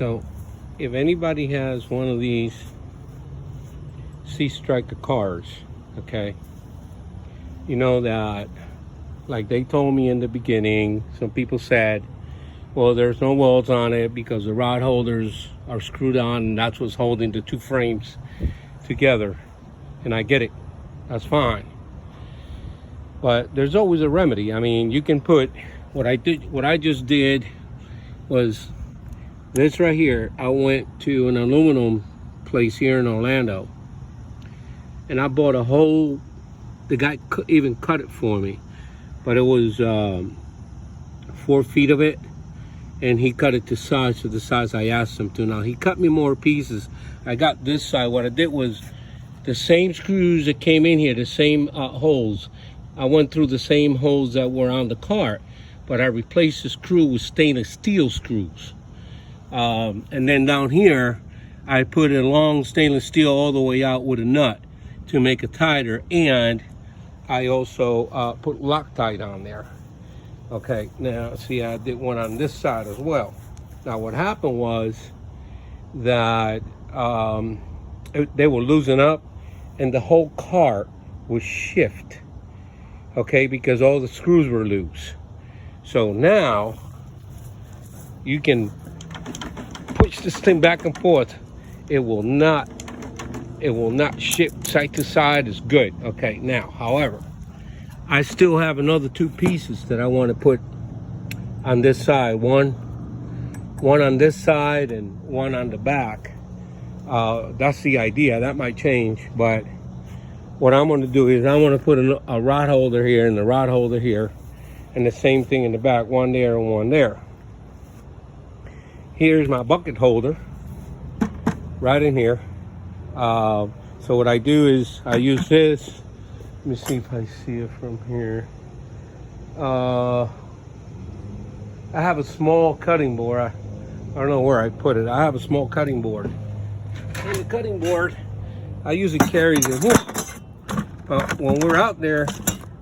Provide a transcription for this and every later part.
So if anybody has one of these Sea Striker cars, okay, you know that, like they told me in the beginning, some people said, well, there's no welds on it because the rod holders are screwed on and that's what's holding the two frames together. And I get it, that's fine. But there's always a remedy. I mean, you can put, what I just did was this right here. I went to an aluminum place here in Orlando and I bought a whole, the guy even cut it for me, but it was 4 feet of it, and he cut it to size, to the size I asked him to. Now he cut me more pieces. I got this side. What I did was the same screws that came in here, the same holes. I went through the same holes that were on the cart, but I replaced the screw with stainless steel screws. And then down here, I put a long stainless steel all the way out with a nut to make it tighter, and I also put Loctite on there. Okay, now see, I did one on this side as well. Now what happened was that they were losing up and the whole cart would shift, okay, because all the screws were loose. So now you can push this thing back and forth. It will not shift side to side. It's good. Okay, now, however, I still have another 2 pieces that I want to put on this side. One on this side and one on the back. That's the idea. That might change, but what I'm going to do is I'm going to put a rod holder here and the rod holder here, and the same thing in the back, one there and one there. Here's my bucket holder right in here. So what I do is I use this. Let me see if I see it from here. I have a small cutting board. I don't know where I put it. I have a small cutting board. And the cutting board, I usually carry it here. But when we're out there,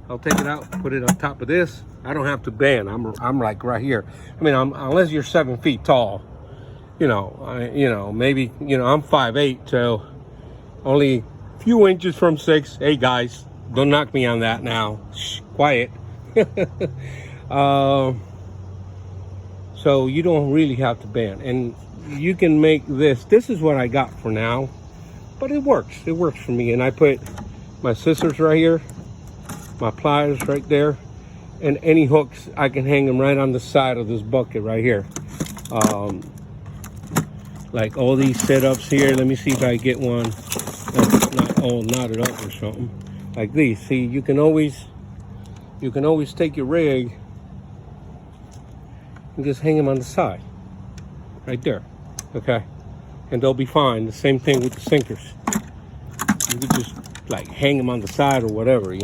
I'll take it out, put it on top of this. I don't have to bend. I'm like right here. I mean, unless you're 7 feet tall, maybe, I'm 5'8", so only a few inches from 6. Hey guys, don't knock me on that now. Shh, quiet. So you don't really have to bend, and you can make this. This is what I got for now, but it works. It works for me. And I put my scissors right here, my pliers right there, and any hooks I can hang them right on the side of this bucket right here. Like all these setups here. Let me see if I get one that's not all knotted up or something. Like these. See, you can always take your rig and just hang them on the side right there. Okay, and they'll be fine. The same thing with the sinkers. You can just like hang them on the side or whatever,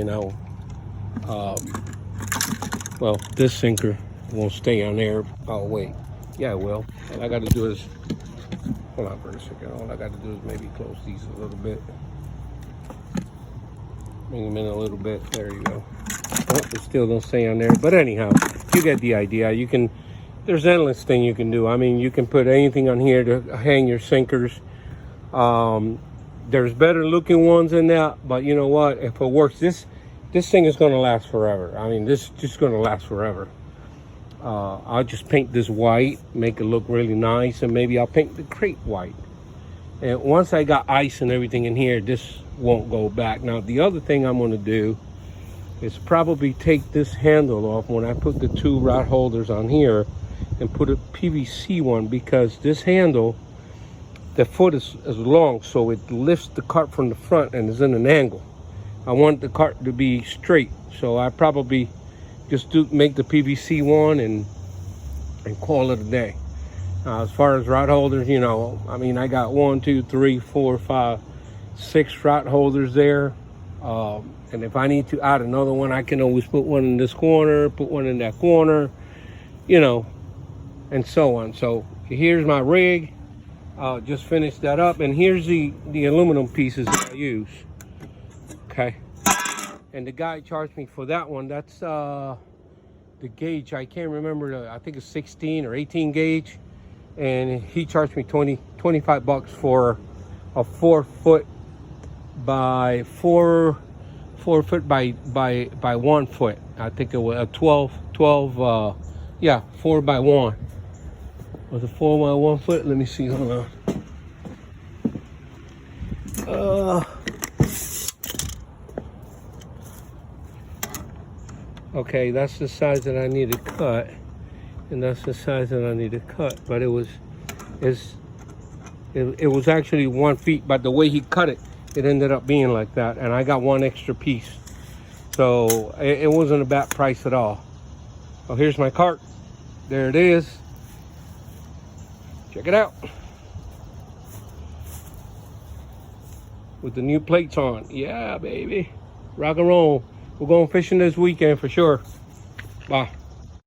well, this sinker won't stay on there. Oh wait, yeah, it will. All I got to do is, hold on for a second. All I got to do is maybe close these a little bit. Bring them in a little bit. There you go. Oh, it still don't stay on there. But anyhow, you get the idea. You can, there's endless thing you can do. I mean, you can put anything on here to hang your sinkers. There's better looking ones than that, but you know what? If it works, this thing is going to last forever. I mean, this is just going to last forever. I'll just paint this white, make it look really nice, and maybe I'll paint the crate white. And once I got ice and everything in here, this won't go back. Now, the other thing I'm going to do is probably take this handle off when I put the 2 rod holders on here and put a PVC one, because this handle, the foot is long, so it lifts the cart from the front and is in an angle. I want the cart to be straight, so I probably just make the PVC one and call it a day. As far as rod holders, I mean, I got 1, 2, 3, 4, 5, 6 rod holders there. And if I need to add another one, I can always put one in this corner, put one in that corner, and so on. So here's my rig. Just finished that up, and here's the aluminum pieces that I use. Okay, and the guy charged me for that one. That's the gauge. I can't remember. I think it's 16 or 18 gauge. and he charged me 25 bucks for a 4 foot by 4 foot by 1 foot. I think it was a 12 yeah, 4 by 1. Was it 4 by 1 foot? Let me see. Hold on. Okay, that's the size that I need to cut, and that's the size that I need to cut. But it was actually 1 feet, but the way he cut it, it ended up being like that, and I got 1 extra piece, so it wasn't a bad price at all. Oh, here's my cart. There it is. Check it out. With the new plates on. Yeah, baby. Rock and roll. We're going fishing this weekend for sure. Bye.